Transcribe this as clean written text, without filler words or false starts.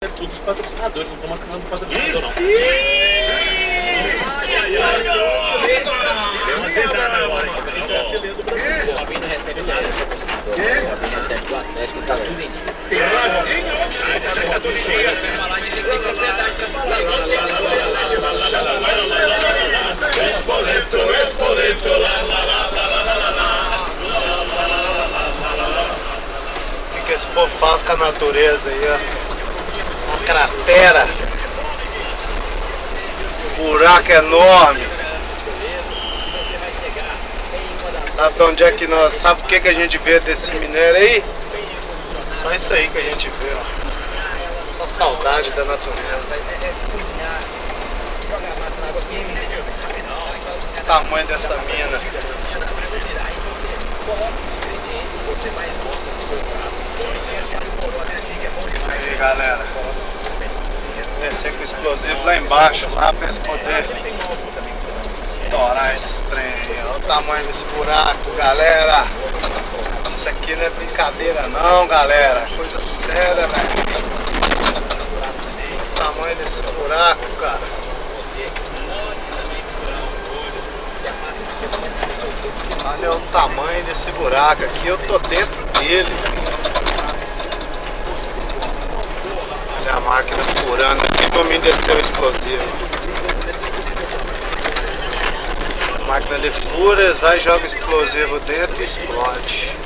É tudo dos patrocinadores, não estamos acabando com patrocinador, não. Deu uma zedada agora, hein? Esse é o artilheiro do Brasil. O Fabinho não recebe nada de patrocinador. O Fabinho recebe do Atlético, tá tudo vendido. O que esse povo faz com a natureza aí, ó? Uma cratera, buraco enorme. Sabe de onde é que nós, sabe o que a gente vê desse minério aí? Só isso aí que a gente vê, ó. Só saudade da natureza. O tamanho dessa mina. Aí, galera, descer com o explosivo lá embaixo, lá pra eles poderem estourar esse trem aí. Olha o tamanho desse buraco, galera. Isso aqui não é brincadeira não, galera, coisa séria, velho. Olha o tamanho desse buraco, cara. Olha o tamanho desse buraco aqui, eu tô dentro dele. Olha a máquina furando aqui pra mim descer o explosivo. A máquina ali fura, vai, joga o explosivo dentro e explode.